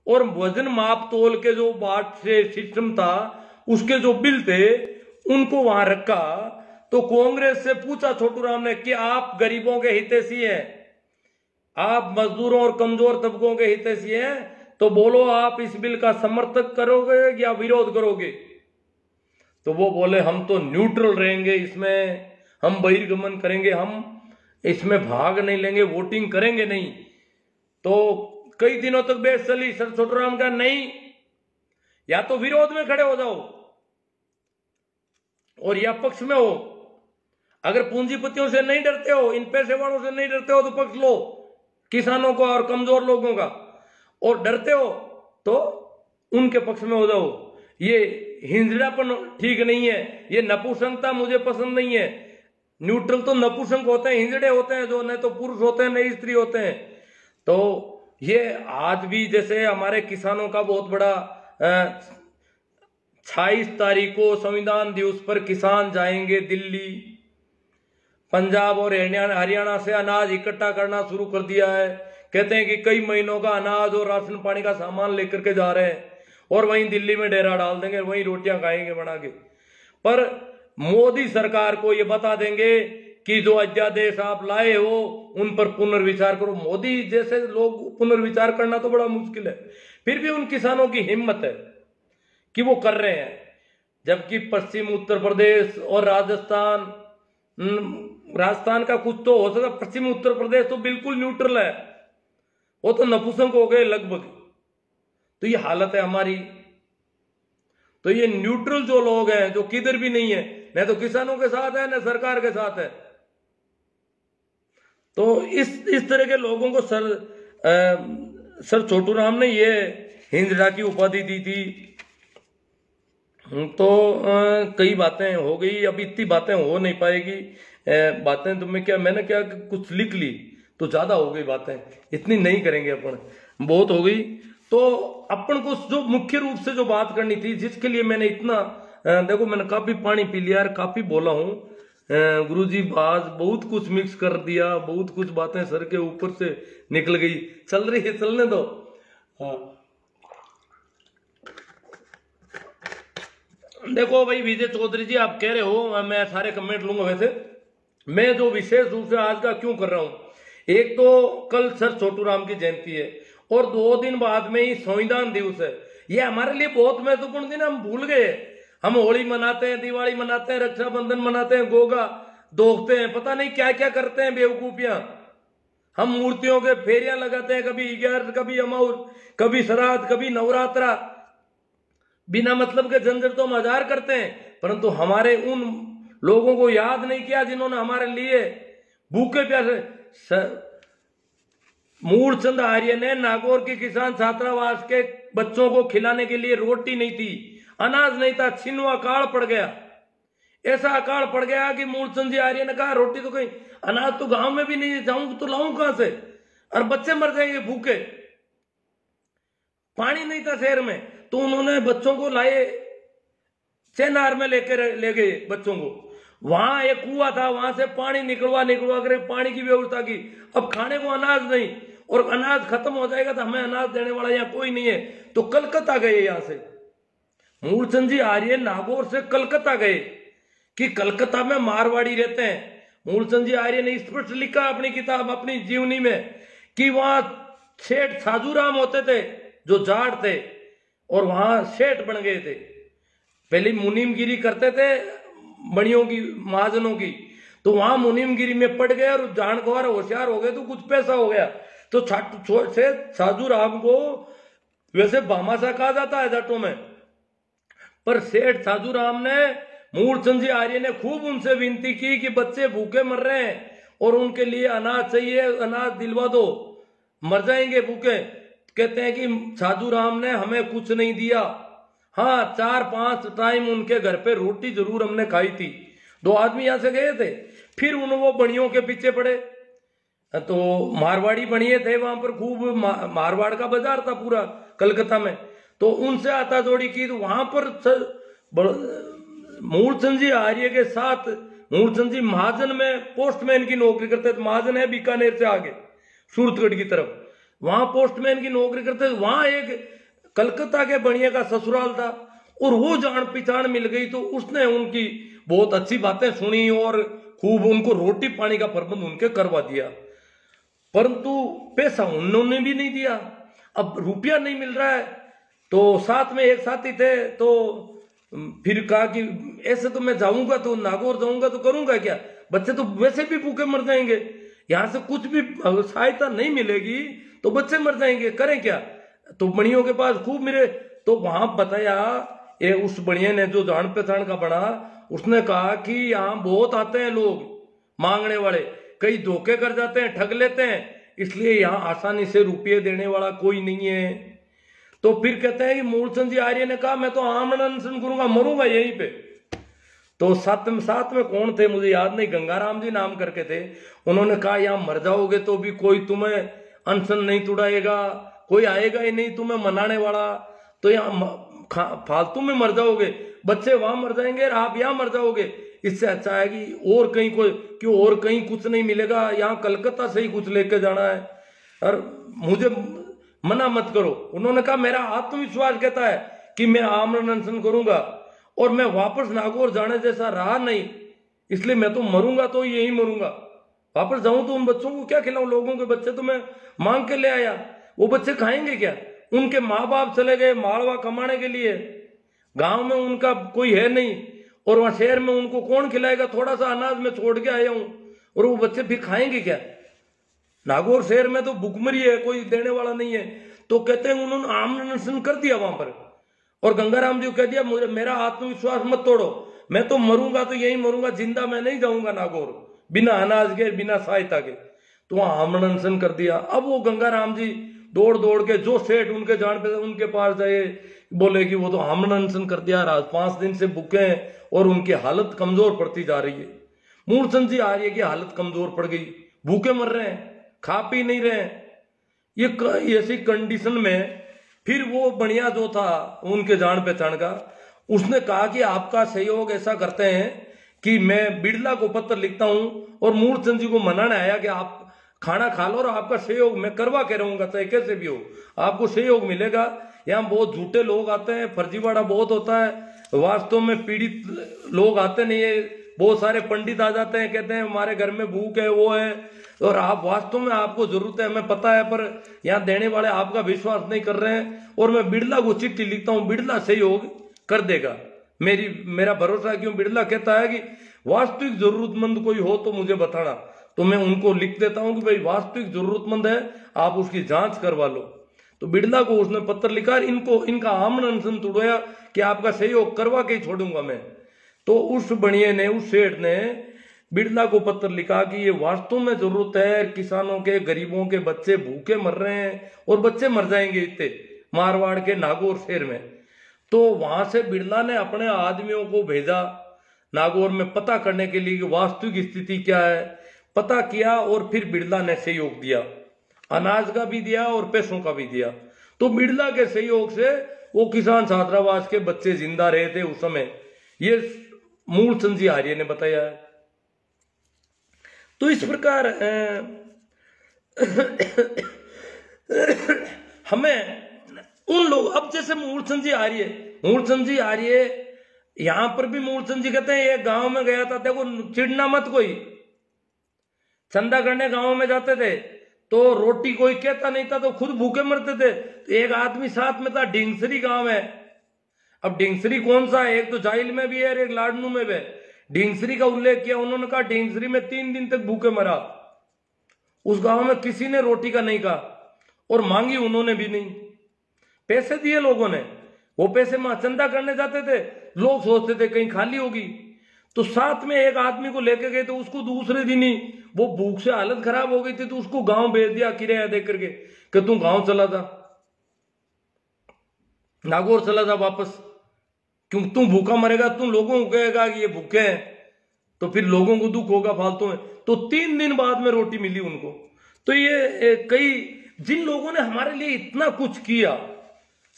और वजन माप तोल के जो बाट से सिस्टम था उसके जो बिल थे उनको वहां रखा। तो कांग्रेस से पूछा छोटू राम ने कि आप गरीबों के हितैषी हैं, आप मजदूरों और कमजोर तबकों के हितैषी हैं, तो बोलो आप इस बिल का समर्थन करोगे या विरोध करोगे। तो वो बोले हम तो न्यूट्रल रहेंगे, इसमें हम बहिर्गमन करेंगे, हम इसमें भाग नहीं लेंगे, वोटिंग करेंगे नहीं। तो कई दिनों तक बहस चली। सर छोटू राम का नहीं, या तो विरोध में खड़े हो जाओ और या पक्ष में हो। अगर पूंजीपतियों से नहीं डरते हो, इन पैसे वालों से नहीं डरते हो तो पक्ष लो किसानों को और कमजोर लोगों का, और डरते हो तो उनके पक्ष में हो जाओ। ये हिंजड़ापन ठीक नहीं है, ये नपुंसकता मुझे पसंद नहीं है। न्यूट्रल तो नपुंसक होते हैं, हिंजड़े होते हैं, जो न तो पुरुष होते हैं न स्त्री होते हैं। तो ये आज भी जैसे हमारे किसानों का बहुत बड़ा 26 तारीख को संविधान दिवस पर किसान जाएंगे दिल्ली, पंजाब और हरियाणा से अनाज इकट्ठा करना शुरू कर दिया है। कहते हैं कि कई महीनों का अनाज और राशन पानी का सामान लेकर के जा रहे हैं और वहीं दिल्ली में डेरा डाल देंगे, वहीं रोटियां खाएंगे बना के। पर मोदी सरकार को ये बता देंगे कि जो अध्यादेश आप लाए हो उन पर पुनर्विचार करो। मोदी जैसे लोग पुनर्विचार करना तो बड़ा मुश्किल है, फिर भी उन किसानों की हिम्मत है कि वो कर रहे हैं। जबकि पश्चिम उत्तर प्रदेश और राजस्थान का कुछ तो हो सकता, पश्चिम उत्तर प्रदेश तो बिल्कुल न्यूट्रल है, वो तो नपुंसक हो गए लगभग। तो ये हालत है हमारी। तो ये न्यूट्रल जो लोग हैं, जो किधर भी नहीं है, न तो किसानों के साथ है न सरकार के साथ है, तो इस तरह के लोगों को सर छोटू राम ने ये हिंजड़ा की उपाधि दी थी। तो कई बातें हो गई, अब इतनी बातें हो नहीं पाएगी। बातें तो मैंने क्या कुछ लिख ली तो ज्यादा हो गई बातें, इतनी नहीं करेंगे अपन, बहुत हो गई। तो अपन को जो मुख्य रूप से जो बात करनी थी, जिसके लिए मैंने इतना देखो मैंने काफी पानी पी लिया यार, काफी बोला हूं गुरुजी, आज बहुत कुछ मिक्स कर दिया, बहुत कुछ बातें सर के ऊपर से निकल गई। चल रही है, चलने दो। हाँ देखो भाई विजय चौधरी जी, आप कह रहे हो मैं सारे कमेंट लूंगा। वैसे मैं जो विशेष रूप से आज का क्यों कर रहा हूं, एक तो कल सर छोटू राम की जयंती है और 2 दिन बाद में ही संविधान दिवस है। ये हमारे लिए बहुत महत्वपूर्ण दिन, हम भूल गए। हम होली मनाते हैं, दिवाली मनाते हैं, रक्षाबंधन मनाते हैं, गोगा दोखते हैं, पता नहीं क्या क्या करते हैं बेवकूफियां। हम मूर्तियों के फेरियां लगाते हैं, कभी 11, कभी अमाउर, कभी श्राद्ध, कभी नवरात्रा, बिना मतलब के झंझट तो हम हजार करते हैं, परंतु हमारे उन लोगों को याद नहीं किया जिन्होंने हमारे लिए भूखे प्यासे। मूलचंद आर्य ने नागौर के किसान छात्रावास के बच्चों को खिलाने के लिए रोटी नहीं थी, अनाज नहीं था, छिन्नू अकाल पड़ गया। ऐसा अकाल पड़ गया कि मूलचंद जी आर्य ने कहा रोटी तो कहीं, अनाज तो गांव में भी नहीं जाऊं तो लाऊं कहां से, और बच्चे मर जाएंगे भूखे। पानी नहीं था शहर में, तो उन्होंने बच्चों को लाए, चेनार में ले गए बच्चों को। वहां एक कुआं था, वहां से पानी निकलवा कर पानी की व्यवस्था की। अब खाने को अनाज नहीं, और अनाज खत्म हो जाएगा तो हमें अनाज देने वाला यहाँ कोई नहीं है, तो कलकत्ता गए। यहां से मूलचंद जी आर्य नागौर से कलकत्ता गए कि कलकत्ता में मारवाड़ी रहते हैं। मूलचंद जी आर्य ने स्पष्ट लिखा अपनी किताब, अपनी जीवनी में, कि वहां सेठ साजूराम होते थे जो जाट थे, और वहां सेठ बन गए थे। पहले मुनीमगिरी करते थे बड़ियों की, महाजनों की, तो वहां मुनीमगिरी में पड़ गए और जानकार होशियार हो गए, तो कुछ पैसा हो गया। तो सेठ साजूराम को वैसे भामाशाह कहा जाता है जाटों में, पर सेठ साजूराम ने, मूलचंद जी आर्य ने खूब उनसे विनती की कि बच्चे भूखे मर रहे हैं और उनके लिए अनाज चाहिए, अनाज दिलवा दो, मर जाएंगे भूखे। कहते हैं कि साधुराम ने हमें कुछ नहीं दिया, हाँ 4-5 टाइम उनके घर पे रोटी जरूर हमने खाई थी। 2 आदमी यहां से गए थे, फिर उन वो बणियों के पीछे पड़े। तो मारवाड़ी बणिये थे वहां पर, खूब मारवाड़ का बाजार था पूरा कलकत्ता में, तो उनसे आता जोड़ी की। तो वहां पर मूलचंद जी आर्य के साथ, मूलचंद जी महाजन में पोस्टमैन की नौकरी करते थे। महाजन है बीकानेर से आगे सूरतगढ़ की तरफ, वहां पोस्टमैन की नौकरी करते, वहां एक कलकत्ता के बढ़िया का ससुराल था, और वो जान पहचान मिल गई तो उसने उनकी बहुत अच्छी बातें सुनी और खूब उनको रोटी पानी का प्रबंध उनके करवा दिया। परंतु पैसा उन्होंने भी नहीं दिया, अब रुपया नहीं मिल रहा है। तो साथ में एक साथी थे, तो फिर कहा कि ऐसे तो मैं जाऊंगा तो नागौर जाऊंगा तो करूंगा क्या, बच्चे तो वैसे भी भूखे मर जाएंगे, यहां से कुछ भी सहायता नहीं मिलेगी तो बच्चे मर जाएंगे, करें क्या। तो बड़ियों के पास खूब मिले, तो वहां बताया ये उस बढ़िया ने जो जान पहचान का बना, उसने कहा कि यहाँ बहुत आते हैं लोग मांगने वाले, कई धोखे कर जाते हैं, ठग लेते हैं, इसलिए यहाँ आसानी से रुपये देने वाला कोई नहीं है। तो फिर कहते हैं कि मूलचंद जी आर्य ने कहा मैं तो आमरण अनशन करूंगा, मरूंगा यहीं पे। तो साथ में कौन थे मुझे याद नहीं, गंगाराम जी नाम करके थे, उन्होंने कहा यहाँ मर जाओगे तो भी कोई तुम्हें अनशन नहीं तुड़ाएगा, कोई आएगा ही नहीं तुम्हें मनाने वाला, तो यहाँ फालतू में मर जाओगे, बच्चे वहां मर जाएंगे और आप यहाँ मर जाओगे, इससे अच्छा है कि और कहीं कोई क्यों, और कहीं कुछ नहीं मिलेगा, यहाँ कलकत्ता से ही कुछ लेके जाना है और मुझे मना मत करो। उन्होंने कहा मेरा आत्मविश्वास कहता है कि मैं आमरण अनशन करूंगा और मैं वापस नागौर जाने जैसा रहा नहीं, इसलिए मैं तो मरूंगा तो यही मरूंगा, वापस जाऊं तो उन बच्चों को क्या खिलाऊं, लोगों के बच्चे तो मैं मांग के ले आया, वो बच्चे खाएंगे क्या, उनके माँ बाप चले गए मालवा कमाने के लिए, गांव में उनका कोई है नहीं, और वहां शहर में उनको कौन खिलाएगा, थोड़ा सा अनाज में छोड़ के आया हूं, और वो बच्चे फिर खाएंगे क्या। नागौर शहर में तो भुखमरी है, कोई देने वाला नहीं है। तो कहते हैं उन्होंने आमरण अनशन कर दिया वहां पर, और गंगाराम जी को कह दिया मुझे मेरा आत्मविश्वास मत तोड़ो, मैं तो मरूंगा तो यही मरूंगा, जिंदा मैं नहीं जाऊंगा नागौर बिना अनाज के बिना सहायता के। तो वहां आमरण अनशन कर दिया। अब वो गंगाराम जी दौड़ दौड़ के जो सेठ उनके जान पे उनके पास जाए, बोले कि वो तो आमरण अनशन कर दिया, आज 5 दिन से भूखे हैं और उनकी हालत कमजोर पड़ती जा रही है। मूलचंद जी आ रही है कि हालत कमजोर पड़ गई, भूखे मर रहे हैं, खा पी नहीं रहे हैं। ये ऐसी कंडीशन में फिर वो बढ़िया जो था उनके जान पहचान का, उसने कहा कि आपका सहयोग ऐसा करते हैं कि मैं बिड़ला को पत्र लिखता हूं और मूलचंद जी को मनाने आया कि आप खाना खा लो और आपका सहयोग मैं करवा के रहूंगा, चाहे कैसे भी हो आपको सहयोग मिलेगा। यहाँ बहुत झूठे लोग आते हैं, फर्जीवाड़ा बहुत होता है, वास्तव में पीड़ित लोग आते नहीं है, बहुत सारे पंडित आ जाते हैं, कहते हैं हमारे घर में भूख है वो है, और आप वास्तव में आपको जरूरत है हमें पता है, पर यहाँ देने वाले आपका विश्वास नहीं कर रहे हैं, और मैं बिड़ला को चिट्ठी लिखता हूँ, बिड़ला सहयोग कर देगा, मेरा भरोसा। क्यों, बिड़ला कहता है कि वास्तविक जरूरतमंद कोई हो तो मुझे बताना, तो मैं उनको लिख देता हूं कि भाई वास्तविक जरूरतमंद है, आप उसकी जांच करवा लो। तो बिड़ला को उसने पत्र लिखा, इनका आमरण अनशन तोड़वाया कि आपका सहयोग करवा के ही छोड़ूंगा मैं। तो उस बनिए ने, उस सेठ ने बिड़ला को पत्र लिखा कि ये वास्तव में जरूरत है, किसानों के गरीबों के बच्चे भूखे मर रहे हैं और बच्चे मर जाएंगे इतने मारवाड़ के नागौर शहर में। तो वहां से बिड़ला ने अपने आदमियों को भेजा नागौर में पता करने के लिए कि वास्तविक स्थिति क्या है। पता किया और फिर बिड़ला ने सहयोग दिया, अनाज का भी दिया और पैसों का भी दिया। तो बिड़ला के सहयोग से वो किसान छात्रावास के बच्चे जिंदा रहे थे उस समय, ये मूलचंद जी आर्य ने बताया है। तो इस प्रकार हमें उन लोग, अब जैसे मूलचंद जी आर्य यहां पर भी मूलचंद जी कहते हैं एक गांव में गया था, देखो चिढ़ना मत, कोई चंदा करने गांव में जाते थे तो रोटी कोई कहता नहीं था तो खुद भूखे मरते थे। तो एक आदमी साथ में था, ढिंगसरी गांव है। अब ढिंगसरी कौन सा है, एक तो जाइल में भी है और एक लाडनू में भी है। ढिंगसरी का उल्लेख किया उन्होंने, कहा ढिंगसरी में 3 दिन तक भूखे मरा, उस गांव में किसी ने रोटी का नहीं कहा और मांगी उन्होंने भी नहीं, पैसे दिए लोगों ने, वो पैसे में चंदा करने जाते थे, लोग सोचते थे कहीं खाली होगी, तो साथ में एक आदमी को लेके गए तो उसको दूसरे दिन ही वो भूख से हालत खराब हो गई थी, तो उसको गांव भेज दिया किराया दे करके कि तू गांव चला जा, नागौर चला जा वापस, क्यों तू भूखा मरेगा, तू लोगों को कहेगा कि ये भूखे हैं तो फिर लोगों को दुख होगा फालतू में। तो 3 दिन बाद में रोटी मिली उनको। तो ये कई जिन लोगों ने हमारे लिए इतना कुछ किया,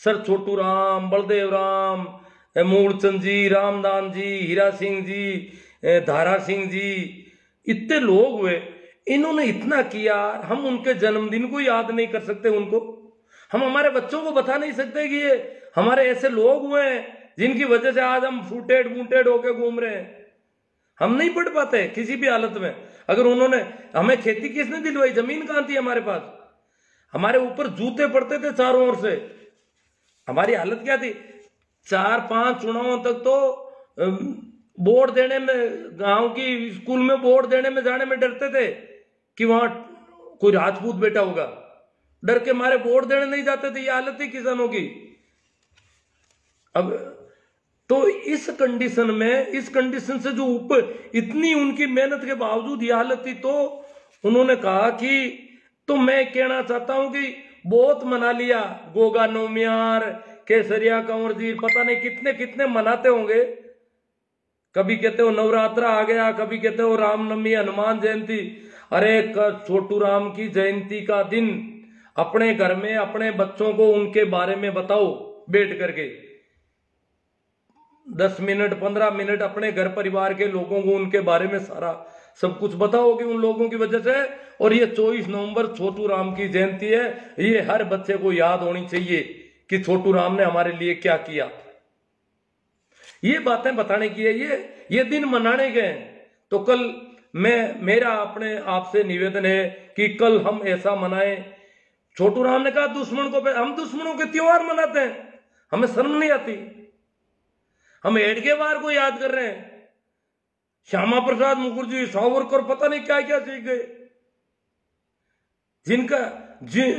सर छोटू राम, बलदेव राम, मूलचंद जी, रामदान जी, हीरा सिंह जी, धारा सिंह जी, इतने लोग हुए, इन्होंने इतना किया, हम उनके जन्मदिन को याद नहीं कर सकते उनको। हम हमारे बच्चों को बता नहीं सकते कि ये हमारे ऐसे लोग हुए हैं जिनकी वजह से आज हम फूटेड बूटेड होके घूम रहे हैं। हम नहीं पढ़ पाते किसी भी हालत में। अगर उन्होंने हमें खेती किसने दिलवाई? जमीन कहां थी हमारे पास? हमारे ऊपर जूते पड़ते थे चारों ओर से। हमारी हालत क्या थी? 4-5 चुनावों तक तो वोट देने में, गांव की स्कूल में वोट देने में जाने में डरते थे कि वहां कोई राजपूत बेटा होगा। डर के मारे वोट देने नहीं जाते थे। ये हालत थी किसानों की। अब तो इस कंडीशन में, इस कंडीशन से जो ऊपर इतनी उनकी मेहनत के बावजूद ये हालत थी, तो उन्होंने कहा कि तो मैं कहना चाहता हूं कि बहुत मना लिया, गोगा नौमियार, केसरिया कंवर जी, पता नहीं कितने कितने मनाते होंगे। कभी कहते हो नवरात्रा आ गया, कभी कहते हो रामनवमी, हनुमान जयंती। अरे छोटू राम की जयंती का दिन अपने घर में अपने बच्चों को उनके बारे में बताओ बैठ करके। 10 मिनट 15 मिनट अपने घर परिवार के लोगों को उनके बारे में सारा सब कुछ बताओगे उन लोगों की वजह से। और ये 24 नवंबर छोटू राम की जयंती है, ये हर बच्चे को याद होनी चाहिए कि छोटू राम ने हमारे लिए क्या किया। ये बातें बताने की है, ये दिन मनाने के हैं। तो कल मेरा अपने आपसे निवेदन है कि कल हम ऐसा मनाएं। छोटू राम ने कहा दुश्मन को, हम दुश्मनों के त्योहार मनाते हैं, हमें शर्म नहीं आती। हम हेडगेवार को याद कर रहे हैं, श्यामा प्रसाद मुखर्जी, सावरकर, पता नहीं क्या क्या सीख गए,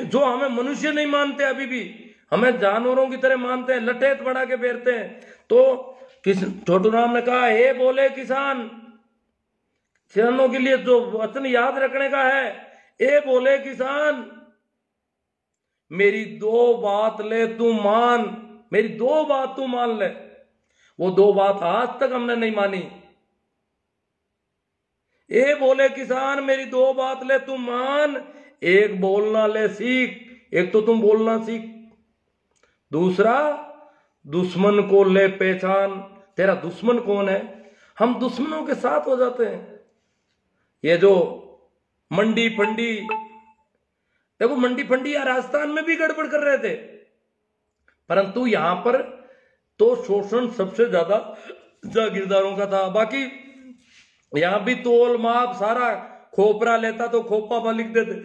जो हमें मनुष्य नहीं मानते, अभी भी हमें जानवरों की तरह मानते हैं, लठेत बना के फेरते हैं। तो छोटू राम ने कहा, हे बोले किसान, किसानों के लिए जो वचन याद रखने का है, ए बोले किसान, मेरी 2 बात ले तू मान, मेरी 2 बात तू मान ले। वो 2 बात आज तक हमने नहीं मानी। ए बोले किसान, मेरी 2 बात ले तू मान, एक बोलना ले सीख, एक तो तुम बोलना सीख, दूसरा दुश्मन को ले पहचान, तेरा दुश्मन कौन है। हम दुश्मनों के साथ हो जाते हैं। ये जो मंडी फंडी, देखो मंडी फंडी या राजस्थान में भी गड़बड़ कर रहे थे, परंतु यहां पर तो शोषण सबसे ज्यादा जागीरदारों का था। बाकी यहां भी तोल माप सारा, खोपरा लेता तो खोपा पर लिख देते,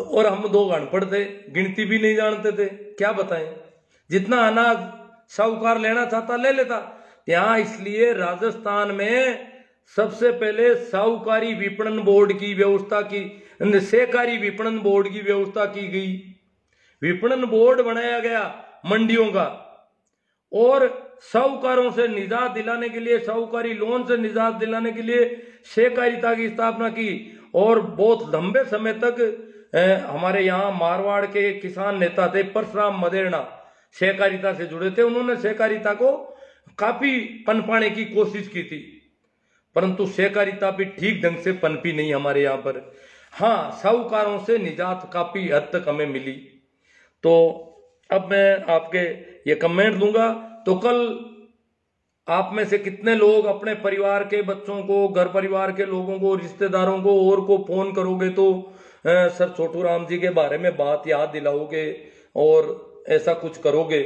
और हम 2 अनपढ़ थे, गिनती भी नहीं जानते थे, क्या बताएं। जितना अनाज साहूकार लेना चाहता ले लेता। यहां इसलिए राजस्थान में सबसे पहले साहूकारी विपणन बोर्ड की व्यवस्था की, सहकारी विपणन बोर्ड की व्यवस्था की गई। विपणन बोर्ड बनाया गया मंडियों का, और साहूकारों से निजात दिलाने के लिए, साहूकारी लोन से निजात दिलाने के लिए सहकारिता की स्थापना की। और बहुत लंबे समय तक हमारे यहाँ मारवाड़ के किसान नेता थे परशुराम मदेरणा, सहकारिता से जुड़े थे। उन्होंने सहकारिता को काफी पनपाने की कोशिश की थी, परंतु सहकारिता भी ठीक ढंग से पनपी नहीं हमारे यहाँ पर। हाँ, साहूकारों से निजात काफी हद तक हमें मिली। तो अब मैं आपके ये कमेंट दूंगा, तो कल आप में से कितने लोग अपने परिवार के बच्चों को, घर परिवार के लोगों को, रिश्तेदारों को और को फोन करोगे तो सर छोटू राम जी के बारे में बात याद दिलाओगे और ऐसा कुछ करोगे,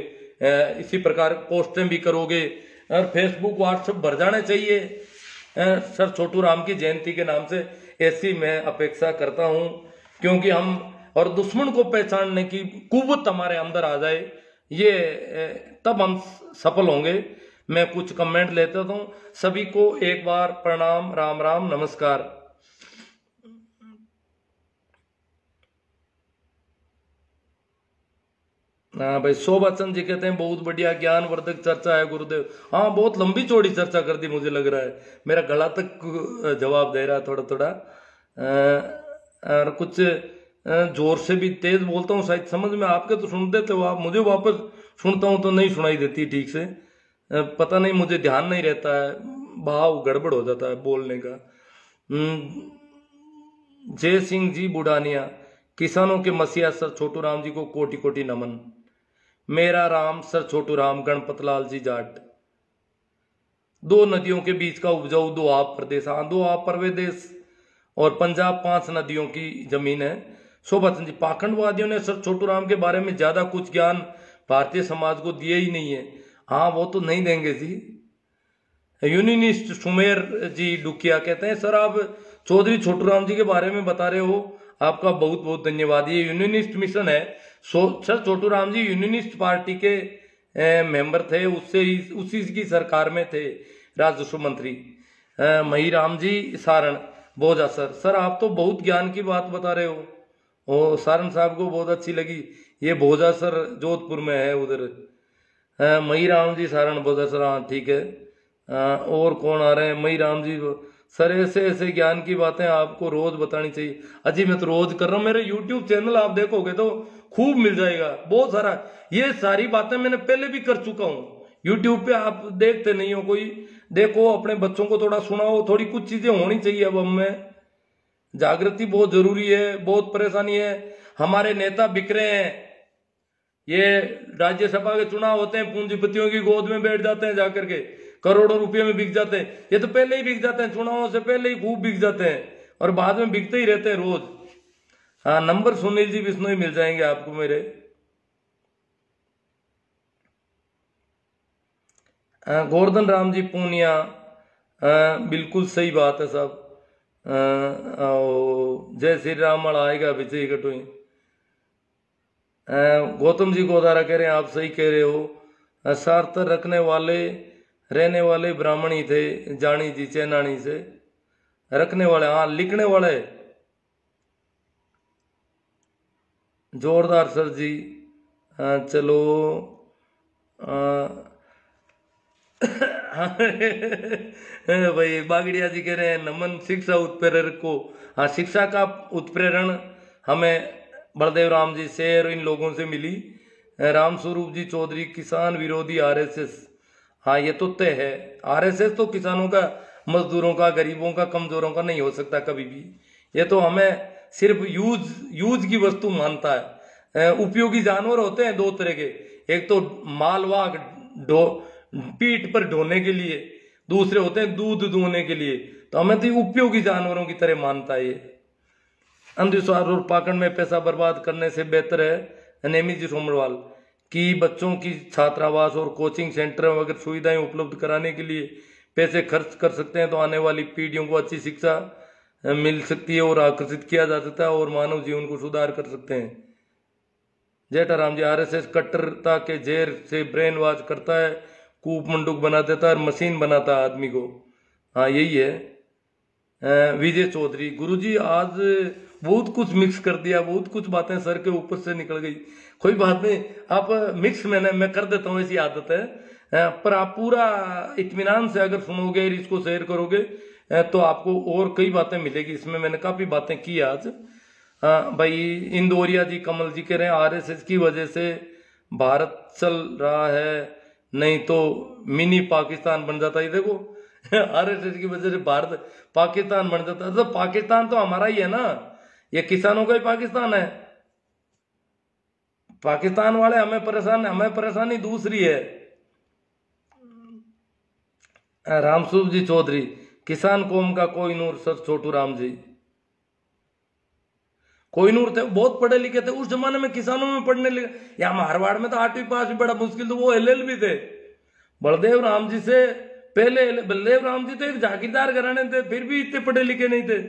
इसी प्रकार पोस्टें भी करोगे और फेसबुक व्हाट्सएप भर जाने चाहिए सर छोटू राम की जयंती के नाम से, ऐसी मैं अपेक्षा करता हूं। क्योंकि हम और दुश्मन को पहचानने की कुव्वत हमारे अंदर आ जाए, ये तब हम सफल होंगे। मैं कुछ कमेंट लेता हूं। सभी को एक बार प्रणाम, राम राम, नमस्कार। हाँ भाई, शोभाचंद जी कहते हैं बहुत बढ़िया ज्ञानवर्धक चर्चा है गुरुदेव। हाँ, बहुत लंबी चौड़ी चर्चा कर दी, मुझे लग रहा है मेरा गला तक जवाब दे रहा है थोड़ा थोड़ा, और कुछ जोर से भी तेज बोलता हूँ, शायद समझ में आपके तो सुन देते हो आप, मुझे वापस सुनता हूँ तो नहीं सुनाई देती ठीक से, पता नहीं, मुझे ध्यान नहीं रहता है, भाव गड़बड़ हो जाता है बोलने का। जय सिंह जी बुढ़ानिया, किसानों के मसीहा सर छोटू राम जी को कोटि कोटि नमन। मेरा राम सर छोटू राम, गणपत लाल जी जाट। 2 नदियों के बीच का उपजाऊ 2 आप प्रदेश, हाँ 2 आप प्रदेश और पंजाब 5 नदियों की जमीन है। शोभा चंद जी, पाखंडवादियों ने सर छोटू राम के बारे में ज्यादा कुछ ज्ञान भारतीय समाज को दिए ही नहीं है। हाँ, वो तो नहीं देंगे जी। यूनिनिस्ट सुमेर जी डुकिया कहते हैं, सर आप चौधरी छोटू राम जी के बारे में बता रहे हो, आपका बहुत बहुत धन्यवाद। ये यूनिनिस्ट मिशन है। सर छोटू राम जी यूनिनिस्ट पार्टी के मेंबर थे, उसी की सरकार में थे, राजस्व मंत्री। मही राम जी सारण बोझा, सर आप तो बहुत ज्ञान की बात बता रहे हो। ओ सारण साहब को बहुत अच्छी लगी। ये भोजा सर जोधपुर में है उधर। मई राम जी सारण बोझा सर, हाँ ठीक है। और कौन आ रहे हैं? मई राम जी सर, ऐसे ऐसे ज्ञान की बातें आपको रोज बतानी चाहिए। अजी मैं तो रोज कर रहा हूँ, मेरे यूट्यूब चैनल आप देखोगे तो खूब मिल जाएगा बहुत सारा। ये सारी बातें मैंने पहले भी कर चुका हूँ यूट्यूब पे, आप देखते नहीं हो कोई। देखो, अपने बच्चों को थोड़ा सुनाओ, थोड़ी कुछ चीजें होनी चाहिए। अब हमें जागृति बहुत जरूरी है, बहुत परेशानी है। हमारे नेता बिखरे हैं। ये राज्यसभा के चुनाव होते हैं, पूंजीपतियों की गोद में बैठ जाते हैं जाकर के, करोड़ों रुपए में बिक जाते हैं। ये तो पहले ही बिक जाते हैं, चुनावों से पहले ही खूब बिक जाते हैं, और बाद में बिकते ही रहते हैं रोज। हाँ, नंबर सुनील जी बिश्नोई मिल जाएंगे आपको मेरे। गोवर्धन राम जी पूनिया, बिल्कुल सही बात है साहब। जय श्री राम आएगा विजय कटोई। गौतम जी गोदारा कह रहे हैं आप सही कह रहे हो। सार्थ रहने वाले ब्राह्मण ही थे, जानी जी चैनानी से रखने वाले, हाँ लिखने वाले। जोरदार सर जी। चलो भाई बागड़िया जी कह रहे हैं नमन शिक्षा उत्प्रेरक को। हाँ, शिक्षा का उत्प्रेरण हमें बलदेव राम जी से और इन लोगों से मिली। राम स्वरूप जी चौधरी, किसान विरोधी आरएसएस। हाँ, ये तो तय है। आरएसएस तो किसानों का, मजदूरों का, गरीबों का, कमजोरों का नहीं हो सकता कभी भी। ये तो हमें सिर्फ यूज की वस्तु मानता है। उपयोगी जानवर होते हैं दो तरह के, एक तो मालवाहक पीठ पर ढोने के लिए, दूसरे होते हैं दूध दूहने के लिए। तो हमें तो उपयोगी जानवरों की तरह मानता है ये। अंधविश्वास और पाखंड में पैसा बर्बाद करने से बेहतर है नेमी जी सोमरवाल कि बच्चों की छात्रावास और कोचिंग सेंटर वगैरह सुविधाएं उपलब्ध कराने के लिए पैसे खर्च कर सकते हैं, तो आने वाली पीढ़ियों को अच्छी शिक्षा मिल सकती है और आकर्षित किया जा सकता है और मानव जीवन को सुधार कर सकते हैं। जेठाराम जी, आरएसएस कट्टरता के जहर से ब्रेन वॉश करता है, कूप मंडूक बना देता है और मशीन बनाता है आदमी को। हाँ, यही है। विजय चौधरी, गुरुजी आज बहुत कुछ मिक्स कर दिया, बहुत कुछ बातें सर के ऊपर से निकल गई। कोई बात नहीं, आप मिक्स मैं कर देता हूँ, ऐसी आदत है। पर आप पूरा इत्मीनान से अगर सुनोगे, इसको शेयर करोगे, तो आपको और कई बातें मिलेगी। इसमें मैंने काफी बातें की आज। भाई इंदौरिया जी, कमल जी कह रहे हैं आरएसएस की वजह से भारत चल रहा है, नहीं तो मिनी पाकिस्तान बन जाता। ये देखो, आरएसएस की वजह से भारत पाकिस्तान बन जाता। तो पाकिस्तान तो हमारा ही है ना, ये किसानों का ही पाकिस्तान है। पाकिस्तान वाले हमें परेशानी दूसरी है। रामसूप जी चौधरी, किसान कौम का कोहिनूर सर छोटू राम जी। कोहिनूर थे, बहुत पढ़े लिखे थे उस जमाने में, किसानों में पढ़ने लिखे। या मारवाड़ में तो 8वीं पास भी बड़ा मुश्किल, तो वो एलएलबी थे। बलदेव राम जी से पहले, बलदेव राम जी तो एक जागीरदार घराने थे, फिर भी इतने पढ़े लिखे नहीं थे।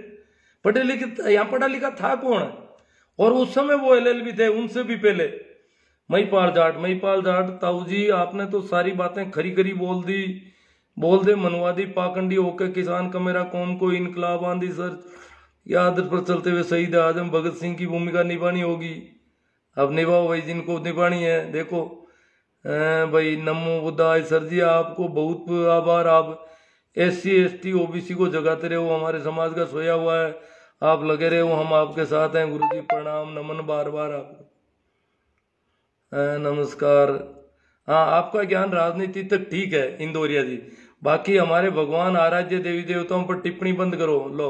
पढ़े लिखे, यहाँ पढ़ा लिखा था कौन? और उस समय वो एलएलबी थे, उनसे भी पहले। महिपाल जाट, ताऊ जी आपने तो सारी बातें खरी खरी बोल दे मनवादी पाखंडी होकर किसान का मेरा कौम को इनकलाब आंधी सर या आदत पर चलते हुए शहीद आजम भगत सिंह की भूमिका निभानी होगी। अब निभाओ भाई, जिनको निभानी है। देखो भाई, नमो बुद्धाय सर जी, आपको बहुत आभार। आप SC ST OBC को जगाते रहे हो, हमारे समाज का सोया हुआ है, आप लगे रहे हो, हम आपके साथ हैं। गुरु जी प्रणाम, नमन बार बार आपको। नमस्कार। हाँ, आपका ज्ञान राजनीति तक ठीक है इंदौरिया जी, बाकी हमारे भगवान आराध्य देवी देवताओं पर टिप्पणी बंद करो। लो,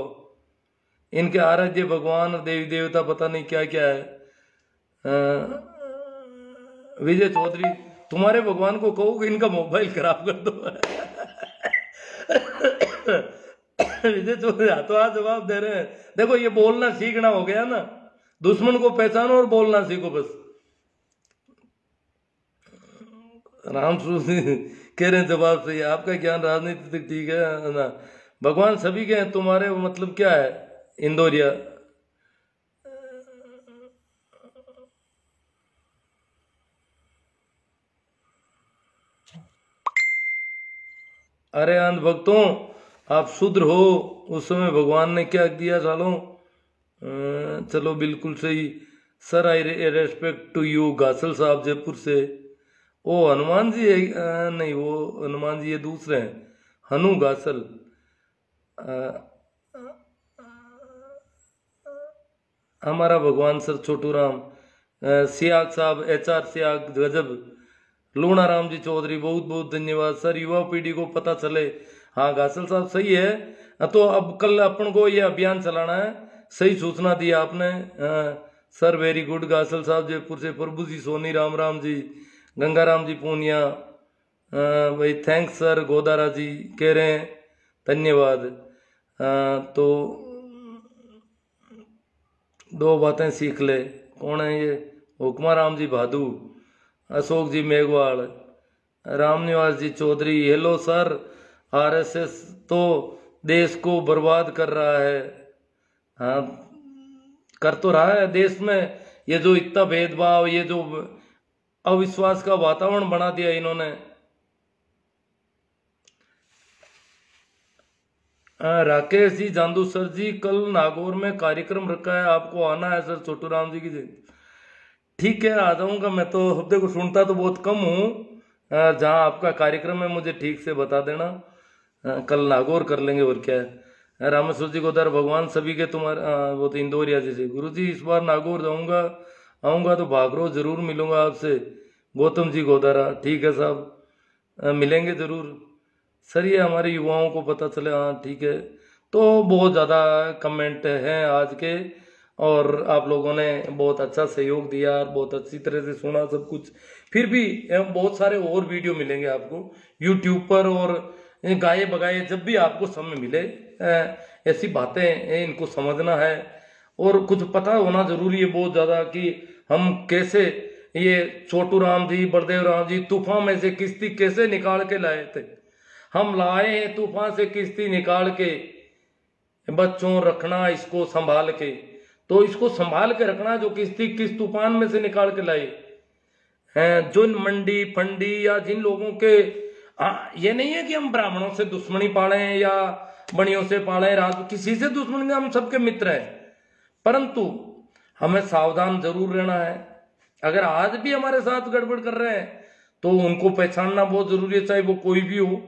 इनके आराध्य भगवान और देवी देवता पता नहीं क्या क्या है। विजय चौधरी, तुम्हारे भगवान को कहो कि इनका मोबाइल खराब कर दो। विजय चौधरी हाथों हाथ जवाब दे रहे हैं। देखो ये बोलना सीखना हो गया ना, दुश्मन को पहचानो और बोलना सीखो बस। राम स्वरूप कह रहे हैं जवाब सही है, आपका ज्ञान राजनीति तक ठीक है ना, भगवान सभी के हैं, तुम्हारे मतलब क्या है इंदौरिया। अरे अंध भक्तों, आप शूद्र हो, उस समय भगवान ने क्या दिया सालों। चलो बिल्कुल सही sir, I respect to you. Gasal साहब जयपुर से। ओ हनुमान जी है? नहीं वो हनुमान जी ये दूसरे हैं, हनु गासल। हमारा भगवान सर छोटू राम। सियाग साहब, HR सियाग गजब। लूणा राम जी चौधरी बहुत बहुत धन्यवाद सर, युवा पीढ़ी को पता चले। हाँ गासल साहब सही है। तो अब कल अपन को ये अभियान चलाना है, सही सूचना दी आपने। सर वेरी गुड गासल साहब जयपुर से। प्रभु जी सोनी, राम राम जी, गंगाराम जी पूनिया, भाई थैंक्स सर। गोदारा जी कह रहे हैं धन्यवाद। तो दो बातें सीख ले। कौन है ये? हुक्मा राम जी भादू, अशोक जी मेघवाल, रामनिवास जी चौधरी। हेलो सर, RSS तो देश को बर्बाद कर रहा है। हाँ कर तो रहा है देश में, ये जो इतना भेदभाव, ये जो अविश्वास का वातावरण बना दिया इन्होंने। राकेश जी जांदू सर जी, कल नागौर में कार्यक्रम रखा है, आपको आना है सर। छोटू राम जी की जय। ठीक है आ जाऊंगा मैं तो, हफ्ते को सुनता तो बहुत कम हूँ। जहाँ आपका कार्यक्रम है मुझे ठीक से बता देना। कल नागौर कर लेंगे और क्या है। रामेश्वर जी गोदार, भगवान सभी के तुम्हारे वो तो इंदौरिया जी से। गुरु जी इस बार नागौर जाऊंगा, आऊंगा तो भागरो जरूर मिलूंगा आपसे। गौतम जी गोदारा, ठीक है साहब, मिलेंगे जरूर सर। ये हमारे युवाओं को पता चले, हाँ ठीक है। तो बहुत ज़्यादा कमेंट हैं आज के, और आप लोगों ने बहुत अच्छा सहयोग दिया, बहुत अच्छी तरह से सुना सब कुछ। फिर भी बहुत सारे और वीडियो मिलेंगे आपको यूट्यूब पर, और गाए बगाए जब भी आपको समय मिले ऐसी बातें इनको समझना है, और कुछ पता होना जरूरी है बहुत ज़्यादा कि हम कैसे ये छोटू राम जी, बलदेव राम जी तूफान में से किश्ती कैसे निकाल के लाए थे। हम लाए हैं तूफान से किश्ती निकाल के, बच्चों रखना इसको संभाल के। तो इसको संभाल के रखना, जो किश्ती किस तूफान में से निकाल के लाए हैं। जो मंडी फंडी या जिन लोगों के ये नहीं है कि हम ब्राह्मणों से दुश्मनी पाले या बनियों से पाले, राज किसी से दुश्मनी नहीं, हम सबके मित्र हैं। परंतु हमें सावधान जरूर रहना है। अगर आज भी हमारे साथ गड़बड़ कर रहे हैं तो उनको पहचानना बहुत जरूरी है, चाहे वो कोई भी हो,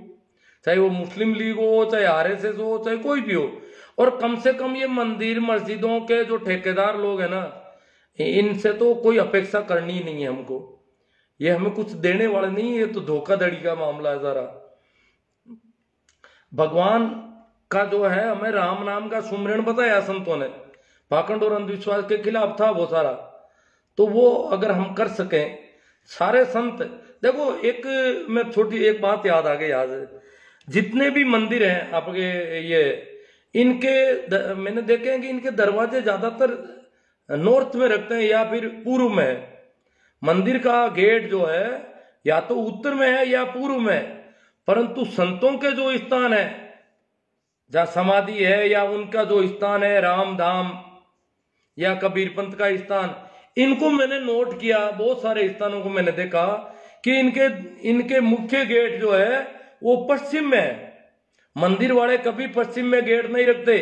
चाहे वो मुस्लिम लीग हो, चाहे RSS हो, चाहे कोई भी हो। और कम से कम ये मंदिर मस्जिदों के जो ठेकेदार लोग हैं ना, इनसे तो कोई अपेक्षा करनी ही नहीं है हमको। ये हमें कुछ देने वाले नहीं है, ये तो धोखाधड़ी का मामला है सारा। भगवान का जो है, हमें राम नाम का सुमरण बताया संतों ने, पाखंड और अंधविश्वास के खिलाफ था वो सारा। तो वो अगर हम कर सकें, सारे संत देखो, एक मैं छोटी एक बात याद आ गई आज, जितने भी मंदिर हैं आपके ये, इनके मैंने देखे हैं कि इनके दरवाजे ज्यादातर नॉर्थ में रखते हैं या फिर पूर्व में है। मंदिर का गेट जो है या तो उत्तर में है या पूर्व में है, परंतु संतों के जो स्थान है, जहां समाधि है या उनका जो स्थान है, राम धाम या कबीर पंथ का स्थान, इनको मैंने नोट किया। बहुत सारे स्थानों को मैंने देखा कि इनके मुख्य गेट जो है वो पश्चिम में है। मंदिर वाले कभी पश्चिम में गेट नहीं रखते,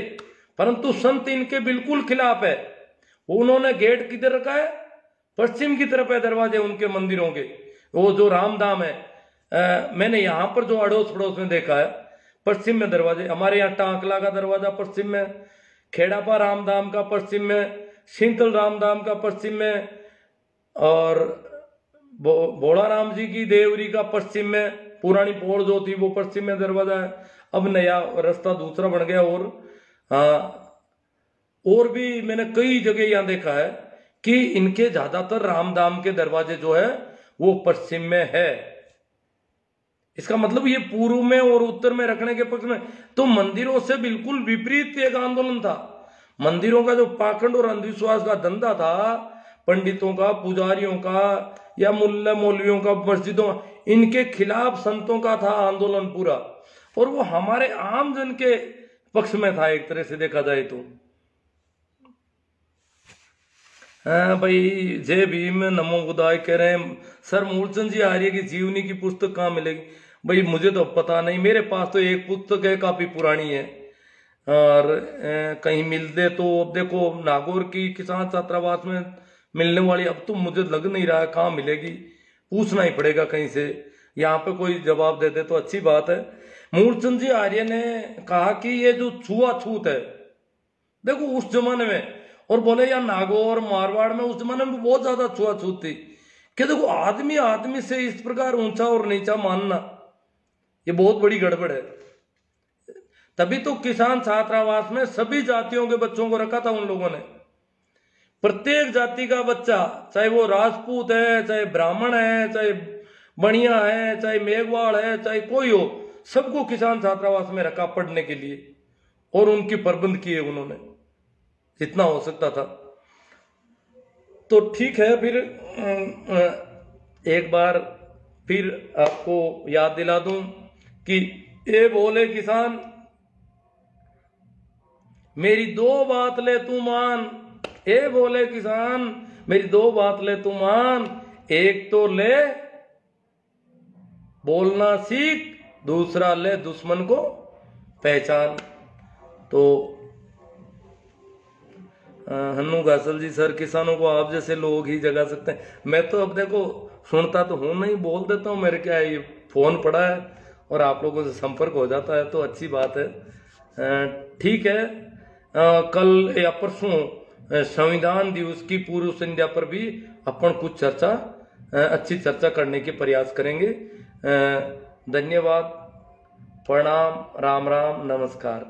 परंतु संत इनके बिल्कुल खिलाफ है। उन्होंने गेट किधर रखा है? पश्चिम की तरफ है दरवाजे उनके मंदिरों के। वो जो रामधाम है, मैंने यहाँ पर जो अड़ोस पड़ोस में देखा है, पश्चिम में दरवाजे। हमारे यहाँ टांकला का दरवाजा पश्चिम में, खेड़ापा रामधाम का पश्चिम में, सिंतल रामधाम का पश्चिम में, और भोला राम जी की देवरी का पश्चिम में। पुरानी पोड़ जो थी वो पश्चिम में दरवाजा है, अब नया रास्ता दूसरा बन गया। और भी मैंने कई जगह यहां देखा है कि इनके ज्यादातर रामधाम के दरवाजे जो है वो पश्चिम में है। इसका मतलब ये पूर्व में और उत्तर में रखने के पक्ष में। तो मंदिरों से बिल्कुल विपरीत एक आंदोलन था। मंदिरों का जो पाखंड और अंधविश्वास का धंधा था, पंडितों का, पुजारियों का या मुल्ला मौलवियों का, मस्जिदों, इनके खिलाफ संतों का था आंदोलन पूरा, और वो हमारे आम जन के पक्ष में था एक तरह से देखा जाए तो। हाँ भाई, जय भीम, नमो बुद्धाय कह रहे हैं सर। मूलचंद जी आर्य की जीवनी की पुस्तक कहाँ मिलेगी? भाई मुझे तो पता नहीं, मेरे पास तो एक पुस्तक है, काफी पुरानी है, और कहीं मिल दे तो। अब देखो नागौर की किसान छात्रावास में मिलने वाली अब तो मुझे लग नहीं रहा है कहाँ मिलेगी, पूछना ही पड़ेगा कहीं से। यहाँ पे कोई जवाब दे दे तो अच्छी बात है। मूलचंद जी आर्य ने कहा कि ये जो छुआछूत है, देखो उस जमाने में, और बोले या नागौर मारवाड़ में उस जमाने में बहुत ज्यादा छुआछूत थी, कि देखो आदमी आदमी से इस प्रकार ऊंचा और नीचा मानना, ये बहुत बड़ी गड़बड़ है। तभी तो किसान छात्रावास में सभी जातियों के बच्चों को रखा था उन लोगों ने। प्रत्येक जाति का बच्चा, चाहे वो राजपूत है, चाहे ब्राह्मण है, चाहे बनिया है, चाहे मेघवाड़ है, चाहे कोई हो, सबको किसान छात्रावास में रखा पढ़ने के लिए, और उनकी प्रबंध किए उन्होंने जितना हो सकता था। तो ठीक है, फिर एक बार फिर आपको याद दिला दूं कि ए बोले किसान मेरी दो बात ले तू मान, ए बोले किसान मेरी दो बात ले तू मान, एक तो ले बोलना सीख, दूसरा ले दुश्मन को पहचान। तो हन्नू घासल जी, सर किसानों को आप जैसे लोग ही जगा सकते हैं। मैं तो अब देखो सुनता तो हूं नहीं, बोल देता हूं, मेरे क्या ये फोन पड़ा है और आप लोगों से संपर्क हो जाता है तो अच्छी बात है। ठीक है, कल या परसों संविधान दिवस की पूर्व संध्या पर भी अपन कुछ चर्चा, अच्छी चर्चा करने के प्रयास करेंगे। धन्यवाद, प्रणाम, राम राम, नमस्कार।